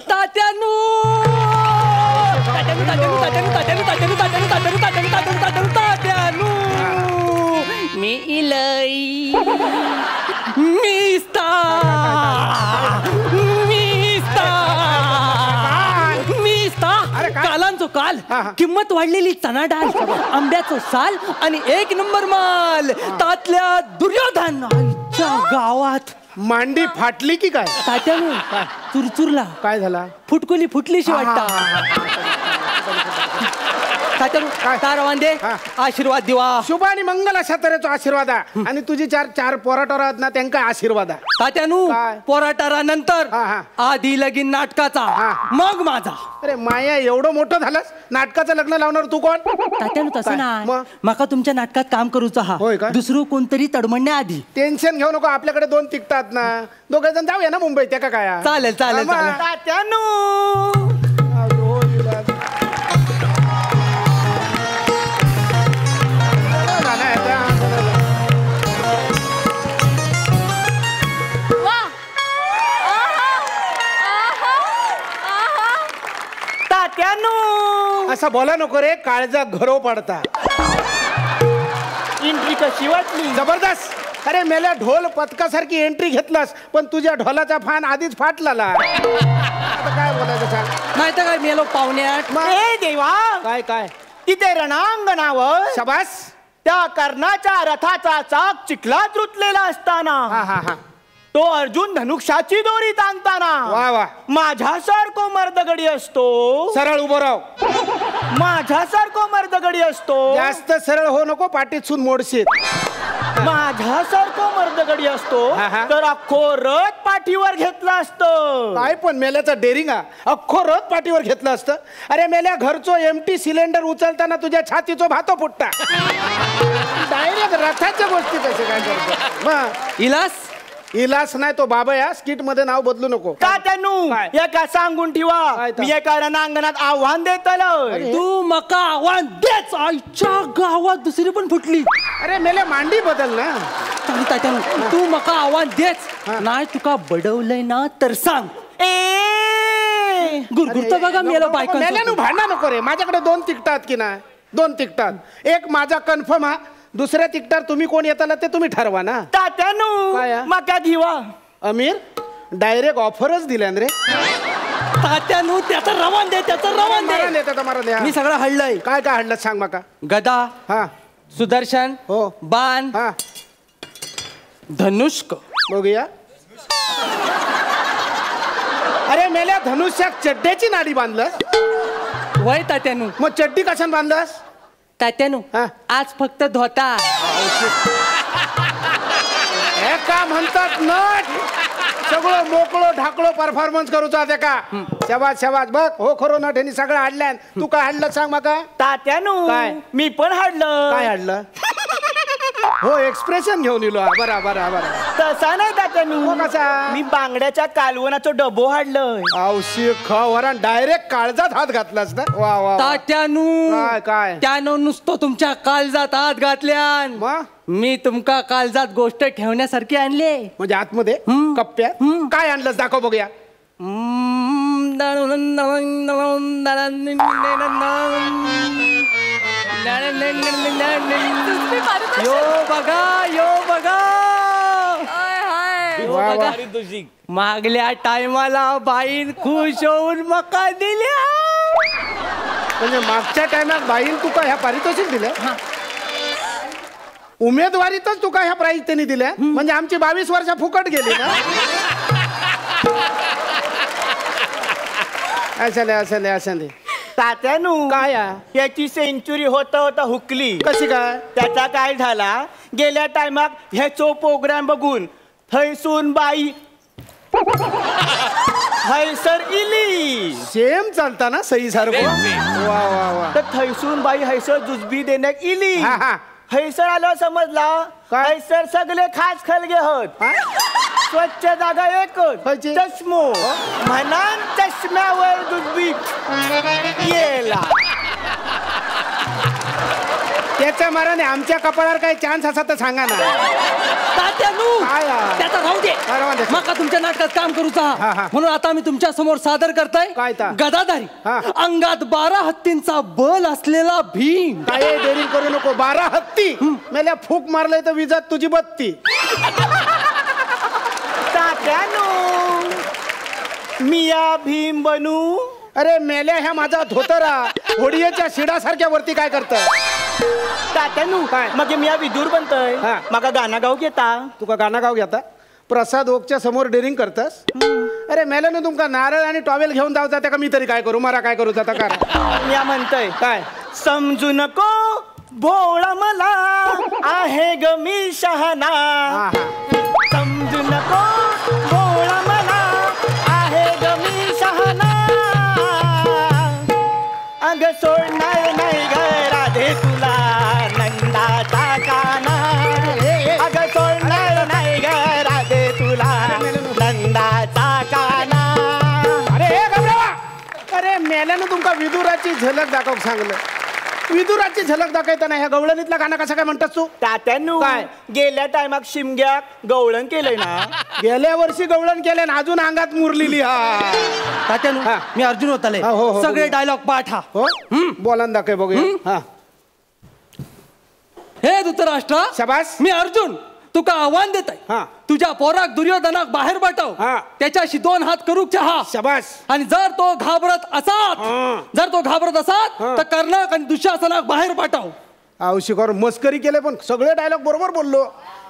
मी इलई कालांचो काल किंमत वाढलेली चना डाळ, आंब्याचो साल आणि 1 नंबर माल तातल्या दुर्योधन गावात. मांडी फाटली की काय तात्यानो? चुरचुरला. काय झाला? फुटकुली फुटलीशी वाटता. तात्यानू काय रवांदे आशीर्वाद दिवा शुभ आणि मंगल अशा तऱ्हेचो आशीर्वाद आहे आणि तुझी चार पोराटोरा आहेत ना त्यांका आशीर्वाद आहे तात्यानू काय? पोराटारा नंतर आधी लगीन नाटकाचा मग माझा. अरे माया एवढं मोठं झालंस नाटकाचं लग्न लावणार तू कोण तात्यानू तसं काय? नाही मग? माका तुमच्या नाटकात काम करूचा हा होय का? दुसरं कोणतरी तडमडण्या आधी. टेन्शन घेऊ नको आपल्याकडे 2 तिकटात ना 2 जण जाऊया ना मुंबईत त्या काय चालेल चालेल हा, मग. चालेल. तात्यानू असं बोला नको रे काळजा घरो पडता. एंट्री कशी वाटली जबरदस्त. अरे मेल्या ढोल पथकासारखी एंट्री घेतलास पण तुझ्या ढोलाचा फान आधीच फाटला. काय बोलायचं सांग. नाही तर काय मेलो पाहुण्यात. हे देवा काय काय तिथे रणांगणावर शबास. त्या कर्णाच्या रथाचा चाक चिखलात रुतलेला असताना हा हा हा तो अर्जुन धनुष्याची दोरी ताणताना वा वा माझ्यासारखो मर्दगडी असतो. सरळ उभं राव. माझ्यासारखो मर्दगडी असतो. जास्त सरळ हो नको पाठीत सून मोडशील. माझ्यासारखो मर्दगडी असतो हा, हा. तर अख्खो रथ पाठीवर घेतला असतं. काय पण मेल्याचा डेरिंग अख्खो रथ पाठीवर घेतलं असतं. अरे मेल्या घरचो एमटी सिलेंडर उचलताना तुझ्या छातीचो भातो फुटता. डायरेक्ट रथाच्या गोष्टी कसे काय करतो. इलास नाही तो बाबा या स्किट मध्ये नाव बदलू नको. का त्यांनू काय? एका सांगून ठेवा काय तर? मी एका रणांगणात आव्हान देतलं. तू मका आव्हान देच. आईच्या गावात दुसरी पण फुटली. अरे मेल्या मांडी बदल ना. तात्यानू तू मका आव्हान देच. नाही तुका बडवलंय ना तर सांग. गुरगुरता बघा मेलो बायका. मेल्यानं भांडा नको रे. माझ्याकडे 2 तिकटात की नाही 2 तिकटात. एक माझा कन्फर्म हा. दुसऱ्या तिकटात तुम्ही कोण येताला ते तुम्ही ठरवा ना. तात्यानू काय? मका घेवा. अमीर डायरेक्ट ऑफरच दिल्यान रे. तात्यानू त्याचं रवान दे त्याचं रवान दे. मी सगळं हडलंय. काय काय हडलं सांग माका. गदा हा सुदर्शन हो बाण हा धनुष्क. बघूया. अरे मेल्या धनुष्यात चड्ड्याची नाडी बांधलंस. वय तात्यानू. मग चड्डी कशाने बांधलंस. तात्यानू हा. आज फक्त धोता. हे का म्हणतात नट. सगळं मोकळं ढाकळं परफॉर्मन्स करूचा ते का. शबाज शबाज बघ हो खरो नट ह्यांनी सगळं हाडल्यान. तू काय हाडलं सांग माका. तात्यानू काय? मी पण हाडलं. काय हाडलं. हो एक्सप्रेशन घेऊन येलो. बरा बरा बरा. तसा नाही तात्यानू. मग कसा? मी बांगड्याच्या कालवनाचं डबो हाडलंय. औशी खवरान डायरेक्ट काळजात हात घातलास ना. वा वा वा. तात्यानू काय काय त्यानं नुसतं तुमच्या काळजात हात घातल्यान. मग मी तुमका काळजात गोष्ट ठेवण्यासारखी आणले. म्हणजे आतमध्ये कप्प्यात काय आणलंस दाखव बघूया. यो बघा यो बघा. वा वा. मागल्या टायमाला बाईन खुश होऊन मका दिल्या. म्हणजे मागच्या टायमात बाईन तुका ह्या पारितोषिक दिलं. उमेदवारीतच तुका ह्या प्राईज त्यांनी दिल्या. म्हणजे आमची 22 वर्ष फुकट गेली ना. असं तात्यानू काय याची सेंचुरी होता होता हुकली. कशी काय. त्याचा काय झाला गेल्या टायमात ह्याचो प्रोग्राम बघून थैसून बाई हैसर इली. सेम चालता ना सही सारखं. वा वा वा. तर थैसून बाई हैसर जुजबी देण्यात इली. हा, हा. हैसर आलं समजला. काय? हैसर सगळे खास खलगे होत. स्वच्छ जागा एकच खायची? चष्मो म्हणान चष्म्यावर जुजबी येला. त्याच्या माराने आमच्या कपाळावर काही चान्स असा तर सांगा ना. तात्यानू काय त्याचा राहू दे. राहू दे. मका तुमच्या नाटकात काम करूचा. हा, हा. म्हणून आता मी तुमच्या समोर सादर करताय काय ता? गदाधारी हा. अंगात 12 हत्तींचा बल असलेला भीम. काय डेअरिंग करू नको. 12 हत्ती मेल्या फूक मारलंय तर विजात तुझी बत्ती. तात्यानू मिया भीम बनू. अरे मेल्या ह्या माझा धोतरा होडियाच्या शिडासारख्या वरती काय करत. तात्यानू काय? मग मी विदूर बनतय. हा. मका गाणं गाव घेता. तुका गाणं गाव घेता. प्रसाद ओकच्या समोर डेअरिंग करतास. अरे मेल्यानं तुमका नारळ आणि टॉवेल घेऊन जाऊ जाता का. मी तरी काय करू मला काय करू जाता का. मी म्हणतय काय समजू नको भोळा मला आहे ग मी शहाणा. समजू नको भोळा मला आहे ग मी शहाणा. अग सोडणार नाही ग राधे तुला नंदाचा काना. अग सोडणार नाही ग राधे तुला नंदाचा काना. अरे मेल्यानं तुमका विदुराची झलक दाखव सांगलं. विदुराची झलक दाखवताना ह्या गवळणीतला गाणं कसं काय म्हणतात तू? तात्यानू काय? गेल्या टायमात शिमग्या गवळण केलंय ना. गेल्या वर्षी गवळण केलं ना अजून अंगात मुरलेली. हा तात्यानू मी अर्जुन होताले. हो, सगळे डायलॉग पाठ. हा हो बोला ना दाखव बघूया. हा हे धृतराष्ट्र शाबास. मी अर्जुन तुका आव्हान देत हा. आहे. तुझ्या पोराक दुर्योधनाक बाहेर पाठव. हा. त्याच्याशी 2 हात करूक चहा. शाबास. आणि जर तो घाबरत असात तर कर्णक आणि दुःशासनाक बाहेर पाठव. औशिकर मस्करी केले पण सगळे डायलॉग बरोबर बोललो.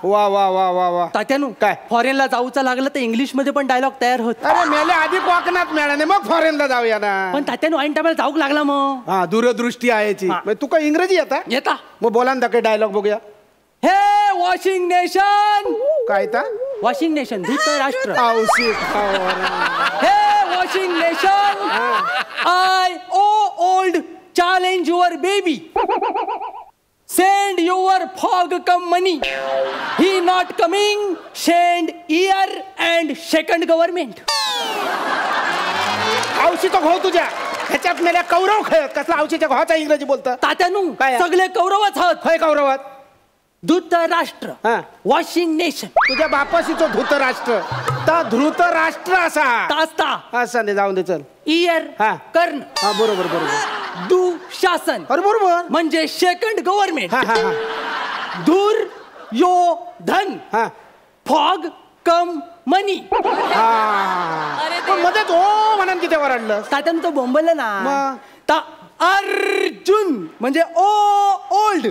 वा वा वा वा वा. तात्यानू काय? फॉरेनला जाऊचं लागलं तर इंग्लिश मध्ये पण डायलॉग तयार होत. अरे मेले आधी कोकणात मिळाले मग फॉरेनला जाऊया ना. पण तात्यानू ऐन टायमाला जाऊक लागला मग. हा दूरदृष्टी आहे तुका इंग्रजी येता मग बोला ना दाखव डायलॉग बघूया. हे वॉशिंग नेशन. काय ता वॉशिंग नेशन धृतराष्ट्र. हे washing nation. I old challenge your baby. Send your fog come money. He not coming. Send year and second government. औशीचा भाऊ तुझ्या ह्याच्यात मेल्या कौरव खेळत कसला औशीच्या भावाचा इंग्रजी बोलतं. तात्यानू काय? सगळे कौरवच आहोत. खय कौरवात धृतराष्ट्र. हा. Washing nation. तुझ्या बापाशी तो धृतराष्ट्र ता धृतराष्ट्र असा तास्ता. असा नाही जाऊन दे चल. इयर हा. कर्ण. हा बरोबर बरोबर. दुःशासन अरे बरोबर. म्हणजे सेकंड गव्हर्नमेंट. हा हा हा दुर्योधन. हा फॉग कम मनी. मध्येच ओ म्हणून किती वरडलं. तात्यानं तो बोंबललं ना. मग? ता अर्जुन म्हणजे ओल्ड.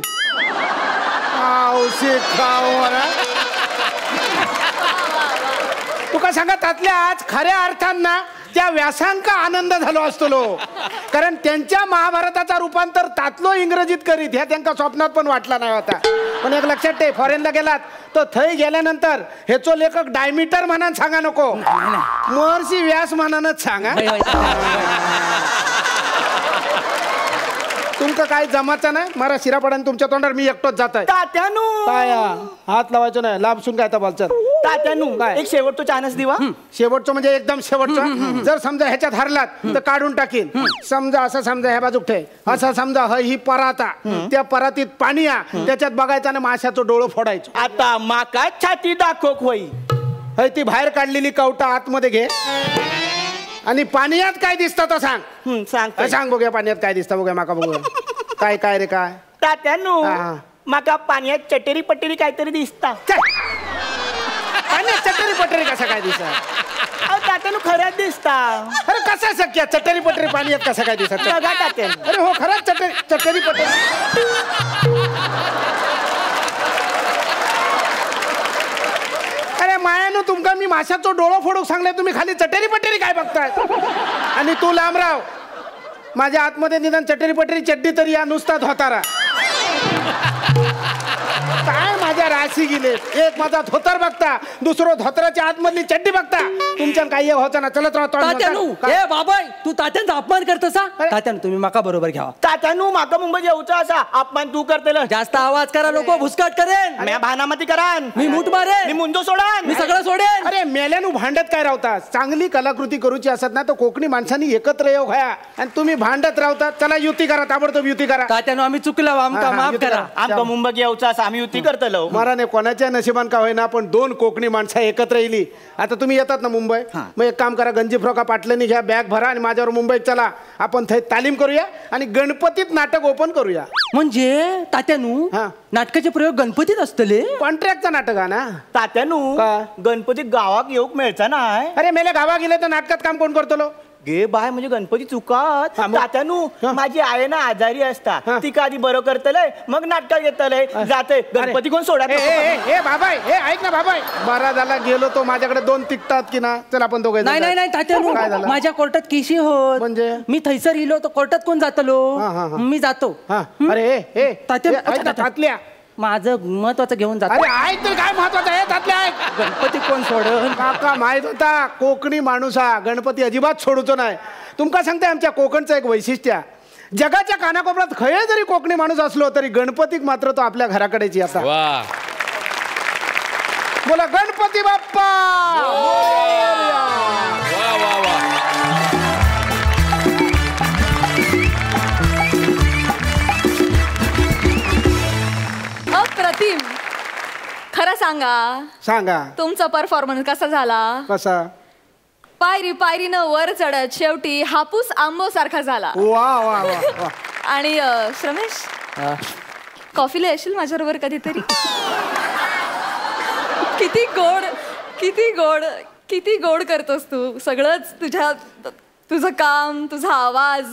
तुका सांगा त्यातल्या आज खऱ्या अर्थांना त्या व्यासांका आनंद झालो असतो. कारण त्यांच्या महाभारताचा रूपांतर तातलो इंग्रजीत करीत ह्या त्यांना स्वप्नात पण वाटला नाही होता. पण एक लक्षात ठेव फॉरेनला गेलात तर थंय गेल्यानंतर हेचो लेखक डायमीटर म्हणान सांगा नको. महर्षी व्यास म्हणानच सांगा. तुमचं काय जमाचं नाही. मारा शिरापडाने तुमच्या तोंडावर मी एकटोच जात आहे. तात्यानू काय हात लावायचं नाही. लांबसून काय बोलचं. तात्यानू काय? एक शेवटचा चान्स दिवा. शेवटचं म्हणजे एकदम शेवटचं. जर समजा ह्याच्यात हरलात तर काढून टाकीन. समजा असं समजा ह्या बाजूक ठे. असं समजा ही पराता. त्या परातीत पाणी या त्याच्यात बघायचं आणि माशाचं डोळं फोडायचं. आता माका छाती दाखवक होई. हय ती बाहेर काढलेली कवटा आतमध्ये घे आणि पाण्यात काय दिसतं तर सांग. सांग सांग बघूया पाण्यात काय दिसतं बघूया माका बघूया. काय काय रे काय. तात्यानू हा. माका पाण्यात चटेरी पटेरी काहीतरी दिसता. पाण्यात चटरी पटरी कसं काय दिसत. तात्यानू खरंच दिसता. अरे कसं शक्य चटरी पटरी पाण्यात कसं काय दिसत. बघा तात्यानू. अरे हो खरंच चटरी पटरी. अरे मायानो तुमका मी माशाचं डोळं फोडूक सांगले तुम्ही खाली चटेरी पटेरी काय बघताय. आणि तू लांबराव माझ्या आतमध्ये निदान चटेरी पटेरी चड्डी तरी या नुसता धोतारा. काय माझ्या राशी गेले. एक माझा धोतर बघता दुसरं धोतराच्या आतमधली चड्डी बघता. तुमच्या काही होतं ना चलत तात्यानू ए बाबाय तू तात्यांचा अपमान करतसा. तात्यानू तुम्ही माका बरोबर घ्यावा. तात्यानू माका मुंबई येऊचा असा अपमान तू करतेल. जास्त आवाज करा नको भुसकाट करेन. मी भानामती करान. मी मूठ मारेन. मी मुंजो सोडान. मी सगळं सोडेन. अरे मेल्यानू भांडत काय राहता. चांगली कलाकृती करूची असत ना तर कोकणी माणसांनी एकत्र येऊ घ्या. आणि तुम्ही भांडत राहता. चला युती करा ताबडतोब युती करा. तात्यानू आम्ही चुकलो आमका माफ करा. आमका मुंबई येऊचा असा आम्ही युती करतलो. महाराने कोणाच्या नशिबान का होईना पण 2 कोकणी माणसं एकत्र येली. आता तुम्ही येतात ना मुंबई मग एक काम करा गंजी फ्रॉका पाटलनी घ्या बॅग भरा आणि माझ्यावर मुंबईत चला. आपण थंय तालीम करूया आणि गणपतीत नाटक ओपन करूया. म्हणजे तात्यानू नाटकाचे प्रयोग गणपतीत असतले. कॉन्ट्रॅक्टचा नाटक आहे ना. तात्यानू गणपती गावात येऊक मिळचा नाही. अरे मेले गावा गेले तर नाटकात काम कोण करतो. गे बाय म्हणजे गणपती चुकात तात्यानू माझी आहे ना आजारी असता ती कधी बरं करतलंय मग नाटकात घेतलंय जाते गणपती कोण सोडा ए बाबाय हे ऐक ना बाबाय बरा झाला गेलो तो माझ्याकडे 2 तिकटात की ना चल आपण दोघे नाही नाही नाही तात्यानू माझ्या कोर्टात केशी होत म्हणजे मी थैसर इलो तो कोर्टात कोण जातलो मी जातो अरे तात्या माझं महत्वाचं घेऊन जातो अरे ऐक तर काय महत्वाचं आहे त्यातले ऐक गणपती कोण सोडन काका माहित होता कोकणी माणूस हा गणपती अजिबात सोडतो नाही तुमका सांगते आमच्या कोकणचं एक वैशिष्ट्य जगाच्या कानाकोपऱ्यात खय जरी कोकणी माणूस असलो तरी गणपतीक मात्र तो आपल्या घराकडेची असा बोला गणपती बाप्पा अप्रतिम. खरं सांगा तुमचा परफॉर्मन्स कसा झाला कसा पायरी पायरीनं वर चढत शेवटी हापूस आंबो सारखा झाला वा वा वा आणि श्रमेश कॉफीला येशील माझ्याबरोबर कधीतरी किती गोड किती गोड किती गोड करतोस तू सगळंच तुझं काम तुझा आवाज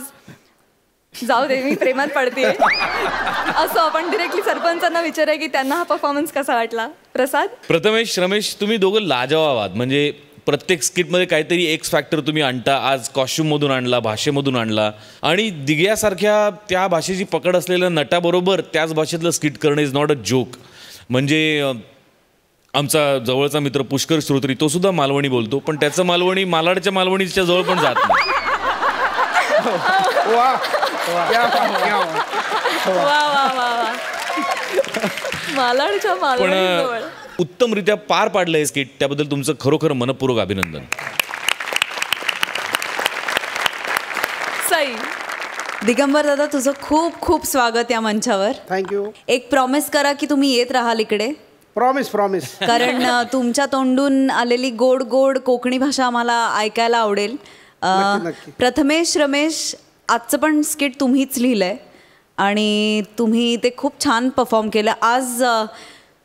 जाऊ दे मी प्रेमात पडते असं आपण डिरेक्टली सरपंचांना विचारूया की त्यांना हा परफॉर्मन्स कसा वाटला प्रसाद प्रथमेश रमेश तुम्ही दोघं लाजवाब आहात म्हणजे प्रत्येक स्किटमध्ये काहीतरी एक्स फॅक्टर तुम्ही आणता आज कॉस्ट्युममधून आणला भाषेमधून आणला आणि दिग्यासारख्या त्या भाषेची पकड असलेल्या नटाबरोबर त्याच भाषेतलं स्किट करणं इज नॉट अ जोक म्हणजे आमचा जवळचा मित्र पुष्कर श्रोत्री तो सुद्धा मालवणी बोलतो पण त्याचं मालवणी मालाडच्या मालवणीच्या जवळ पण जात नाही मालाडच्या पण उत्तमरित्या पार पाडलं हे स्किट त्याबद्दल तुमचं खरोखर मनपूर्वक अभिनंदन सई दिगंबर दादा तुझं खूप खूप स्वागत या मंचावर थँक्यू एक प्रॉमिस करा की तुम्ही येत राहाल इकडे प्रॉमिस कारण तुमच्या तोंडून आलेली गोड गोड कोकणी भाषा आम्हाला ऐकायला आवडेल प्रथमेश रमेश आजचं पण स्किट तुम्हीच लिहिलंय आणि तुम्ही ते खूप छान परफॉर्म केलं आज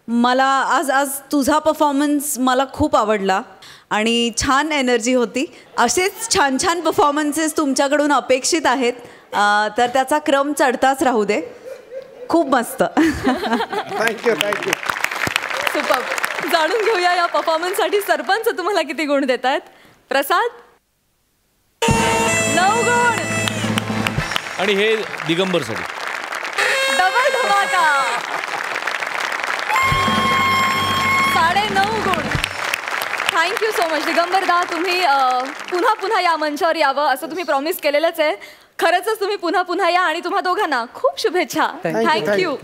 मला आज तुझा परफॉर्मन्स मला खूप आवडला आणि छान एनर्जी होती असेच छान छान परफॉर्मन्सेस तुमच्याकडून अपेक्षित आहेत तर त्याचा क्रम चढताच राहू दे खूप मस्त थँक्यू सुपर जाणून घेऊया या परफॉर्मन्ससाठी सरपंच तुम्हाला किती गुण देत आहेत प्रसाद 9 गुण आणि हे दिगंबरसाठी डबल धमाका 9.5 गुण थँक्यू सो मच दिगंबर दा तुम्ही पुन्हा या मंचावर यावं असं तुम्ही प्रॉमिस केलेलंच आहे खरंच तुम्ही पुन्हा या आणि तुम्हा दोघांना खूप शुभेच्छा थँक्यू